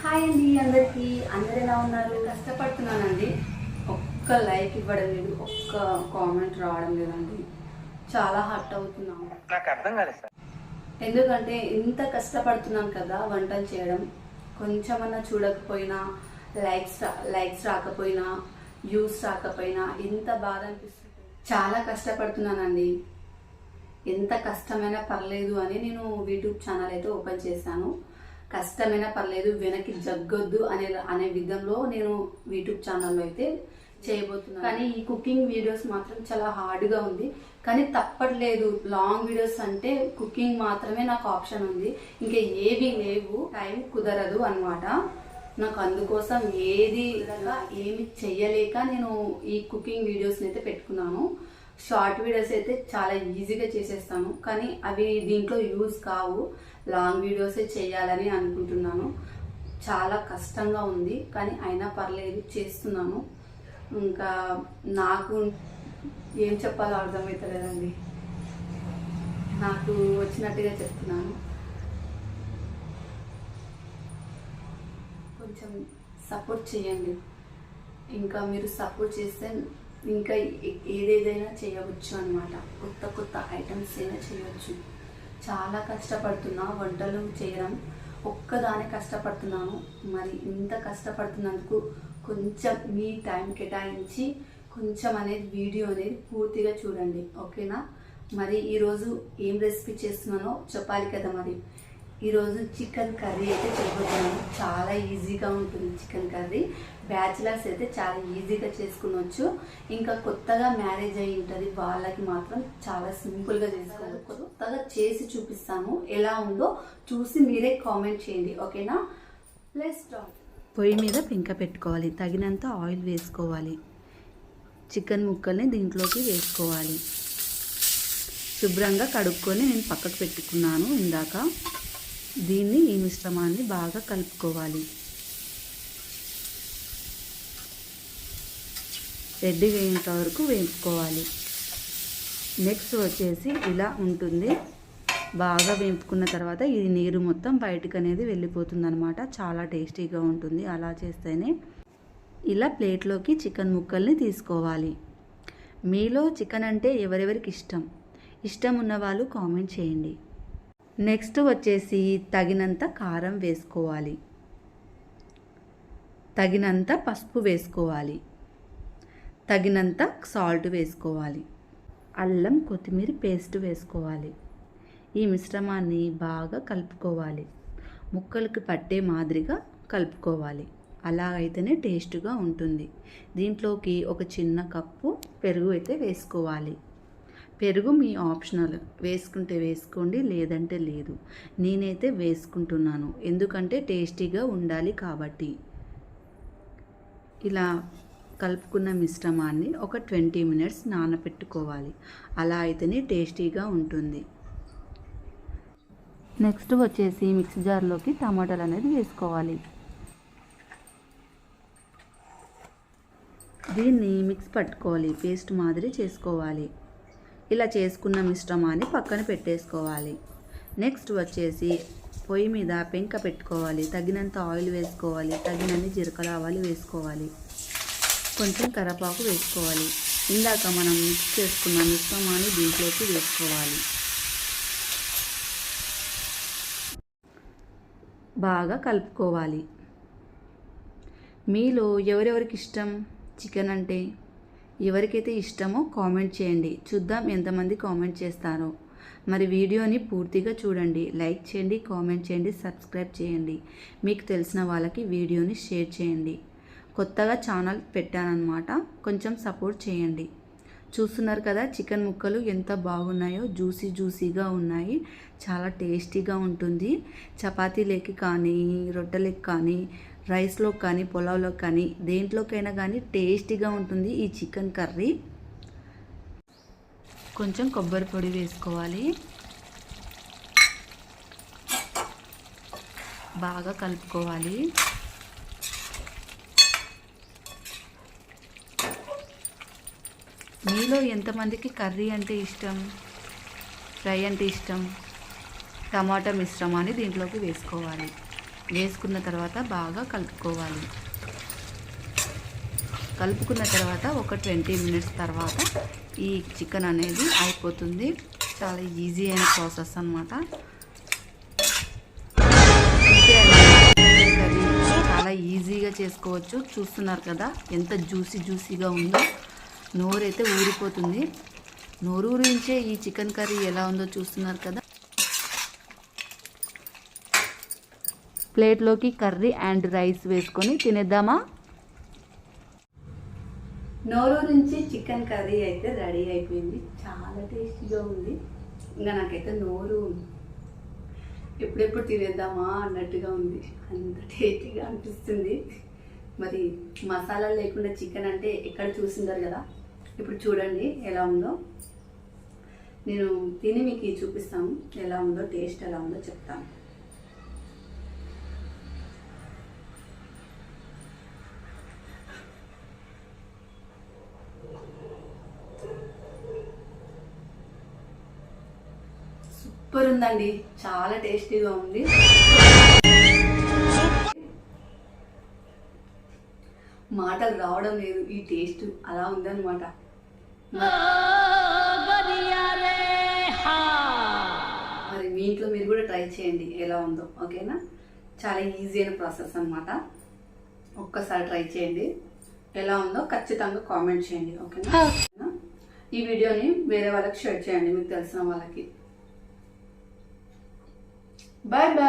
Hi అండి అందరికీ. అందరు ఎలా ఉన్నారు? కష్టపడుతున్నానండి. ఒక్క లైక్ ఇవ్వడం లేదు, ఒక్క కామెంట్ రావడం లేదండి. చాలా హర్ట్ అవుతున్నాను. నాకు అర్థం కాలేదు సార్. ఎందుకంటే ఇంత కష్టపడుతున్నాను కదా వంటలు చేయడం, కొంచెమన్నా చూడకపోయినా, లైక్స్ రాకపోయినా, వ్యూస్ రాకపోయినా ఎంత బాధ అనిపిస్తుంది. చాలా కష్టపడుతున్నానండి. ఎంత కష్టమైనా పర్లేదు అని నేను యూట్యూబ్ ఛానల్ అయితే ఓపెన్ చేశాను. కష్టమైనా పర్లేదు, వెనక్కి జగ్గొద్దు అనే విధంలో నేను యూట్యూబ్ ఛానల్లో అయితే చేయబోతున్నాను. కానీ ఈ కుకింగ్ వీడియోస్ మాత్రం చాలా హార్డ్గా ఉంది. కానీ తప్పట్లేదు, లాంగ్ వీడియోస్ అంటే కుకింగ్ మాత్రమే నాకు ఆప్షన్ ఉంది, ఇంకా ఏవి లేవు. టైం కుదరదు అనమాట నాకు. అందుకోసం ఏమి చెయ్యలేక నేను ఈ కుకింగ్ వీడియోస్ని అయితే పెట్టుకున్నాను. షార్ట్ వీడియోస్ అయితే చాలా ఈజీగా చేసేస్తాను, కానీ అవి దీంట్లో యూజ్ కావు. లాంగ్ వీడియోసే చేయాలని అనుకుంటున్నాను. చాలా కష్టంగా ఉంది, కానీ అయినా పర్లేదు చేస్తున్నాను. ఇంకా నాకు ఏం చెప్పాలో అర్థమవుతలేదండి. నాకు వచ్చినట్టుగా చెప్తున్నాను. కొంచెం సపోర్ట్ చేయండి. ఇంకా మీరు సపోర్ట్ చేస్తే ఇంకా ఏదేదైనా చేయవచ్చు అనమాట. కొత్త కొత్త ఐటమ్స్ అయినా చేయవచ్చు. చాలా కష్టపడుతున్నా వంటలు చేయడం, ఒక్కదానే కష్టపడుతున్నాను. మరి ఇంత కష్టపడుతున్నందుకు కొంచెం మీ టైం కేటాయించి కొంచెం అనేది వీడియో అనేది పూర్తిగా చూడండి, ఓకేనా? మరి ఈరోజు ఏం రెసిపీ చేస్తున్నానో చెప్పాలి కదా. మరి ఈరోజు చికెన్ కర్రీ అయితే చేయబోతున్నాను. చాలా ఈజీగా ఉంటుంది చికెన్ కర్రీ. బ్యాచిలర్స్ అయితే చాలా ఈజీగా చేసుకునొచ్చు. ఇంకా కొత్తగా మ్యారేజ్ అయ్యి ఉంటుంది వాళ్ళకి మాత్రం చాలా సింపుల్గా చేసుకోవాలి. కొత్తగా చేసి చూపిస్తాను, ఎలా ఉందో చూసి మీరే కామెంట్ చేయండి, ఓకేనా? Let's start. పొయ్యి మీద పెంక పెట్టుకోవాలి, తగినంత ఆయిల్ వేసుకోవాలి, చికెన్ ముక్కల్ని దీంట్లోకి వేసుకోవాలి. శుభ్రంగా కడుక్కొని నేను పక్కకు పెట్టుకున్నాను ఇందాక. దీన్ని ఈ మిశ్రమాన్ని బాగా కలుపుకోవాలి. రెడ్డిగా అయ్యేంత వరకు వేపుకోవాలి. నెక్స్ట్ వచ్చేసి ఇలా ఉంటుంది. బాగా వేపుకున్న తర్వాత ఇది నీరు మొత్తం బయటకు అనేది వెళ్ళిపోతుంది అనమాట. చాలా టేస్టీగా ఉంటుంది అలా చేస్తేనే. ఇలా ప్లేట్లోకి చికెన్ ముక్కల్ని తీసుకోవాలి. మీలో చికెన్ అంటే ఎవరెవరికి ఇష్టం ఉన్న వాళ్ళు కామెంట్ చేయండి. నెక్స్ట్ వచ్చేసి తగినంత కారం వేసుకోవాలి, తగినంత పసుపు వేసుకోవాలి, తగినంత సాల్ట్ వేసుకోవాలి, అల్లం కొత్తిమీర పేస్ట్ వేసుకోవాలి. ఈ మిశ్రమాన్ని బాగా కలుపుకోవాలి. ముక్కలకు పట్టే మాదిరిగా కలుపుకోవాలి. అలా అయితేనే టేస్ట్గా ఉంటుంది. దీంట్లోకి ఒక చిన్న కప్పు పెరుగు అయితే వేసుకోవాలి. పెరుగు మీ ఆప్షనల్, వేసుకుంటే వేసుకోండి, లేదంటే లేదు. నేనైతే వేసుకుంటున్నాను, ఎందుకంటే టేస్టీగా ఉండాలి కాబట్టి. ఇలా కలుపుకున్న మిశ్రమాన్ని ఒక 20 మినిట్స్ నానబెట్టుకోవాలి. అలా అయితేనే టేస్టీగా ఉంటుంది. నెక్స్ట్ వచ్చేసి మిక్సీ జార్లోకి టమాటాలు అనేది వేసుకోవాలి. దీన్ని మిక్స్ పట్టుకోవాలి, పేస్ట్ మాదిరి చేసుకోవాలి. ఇలా చేసుకున్న మిశ్రమాన్ని పక్కన పెట్టేసుకోవాలి. నెక్స్ట్ వచ్చేసి పొయ్యి మీద పెంక పెట్టుకోవాలి. తగినంత ఆయిల్ వేసుకోవాలి, తగినన్ని జీలకర్ర ఆవాలు వేసుకోవాలి, కొంచెం కరివేపాకు వేసుకోవాలి. ఇందాక మనం మిక్స్ చేసుకున్న మిశ్రమాన్ని దీంట్లోకి వేసుకోవాలి. బాగా కలుపుకోవాలి. మీలో ఎవరెవరికి ఇష్టం చికెన్ అంటే? ఎవరికైతే ఇష్టమో కామెంట్ చేయండి, చూద్దాం ఎంతమంది కామెంట్ చేస్తారో. మరి వీడియోని పూర్తిగా చూడండి, లైక్ చేయండి, కామెంట్ చేయండి, సబ్స్క్రైబ్ చేయండి. మీకు తెలిసిన వాళ్ళకి వీడియోని షేర్ చేయండి. కొత్తగా ఛానల్ పెట్టానన్నమాట, కొంచెం సపోర్ట్ చేయండి. చూస్తున్నారు కదా చికెన్ ముక్కలు ఎంత బాగున్నాయో, జ్యూసీగా ఉన్నాయి. చాలా టేస్టీగా ఉంటుంది. చపాతీలోకి కానీ, రొట్టెలకి కానీ, రైస్లో కానీ, పులావ్లో కానీ, దేంట్లోకైనా కానీ టేస్టీగా ఉంటుంది ఈ చికెన్ కర్రీ. కొంచెం కొబ్బరి పొడి వేసుకోవాలి. బాగా కలుపుకోవాలి. మీలో ఎంతమందికి కర్రీ అంటే ఇష్టం, ఫ్రై అంటే ఇష్టం? టమాటా మిశ్రమాన్ని దీంట్లోకి వేసుకోవాలి. వేసుకున్న తర్వాత బాగా కలుపుకోవాలి. కలుపుకున్న తర్వాత ఒక 20 మినిట్స్ తర్వాత ఈ చికెన్ అనేది అయిపోతుంది. చాలా ఈజీ అయిన ప్రాసెస్ అన్నమాట. కర్రీ చాలా ఈజీగా చేసుకోవచ్చు. చూస్తున్నారు కదా ఎంత జ్యూసీగా ఉందో, నోరైతే ఊరిపోతుంది. నోరూరించే ఈ చికెన్ కర్రీ ఎలా ఉందో చూస్తున్నారు కదా. ప్లేట్లోకి కర్రీ అండ్ రైస్ వేసుకొని తినేద్దామా? నోరూరించి చికెన్ కర్రీ అయితే రెడీ అయిపోయింది. చాలా టేస్టీగా ఉంది. ఇంకా నాకైతే నోరు ఎప్పుడెప్పుడు తినేద్దామా అన్నట్టుగా ఉంది. అంత టేస్టీగా అనిపిస్తుంది. మరి మసాలా లేకుండా చికెన్ అంటే ఎక్కడ చూసింటారు కదా. ఇప్పుడు చూడండి ఎలా ఉందో. నేను తిని మీకు చూపిస్తాను ఎలా ఉందో, టేస్ట్ ఎలా ఉందో చెప్తాను. సూపర్ ఉందండి, చాలా టేస్టీగా ఉంది. మాటలు రావడం లేదు, ఈ టేస్ట్ అలా ఉందన్నమాట. మరి మీ ఇంట్లో మీరు కూడా ట్రై చేయండి ఎలా ఉందో. ఓకేనా? చాలా ఈజీ అయిన ప్రాసెస్ అన్నమాట. ఒక్కసారి ట్రై చేయండి. ఎలా ఉందో ఖచ్చితంగా కామెంట్ చేయండి. ఓకేనా? ఈ వీడియోని వేరే వాళ్ళకి షేర్ చేయండి, మీకు తెలిసిన వాళ్ళకి. Bye bye.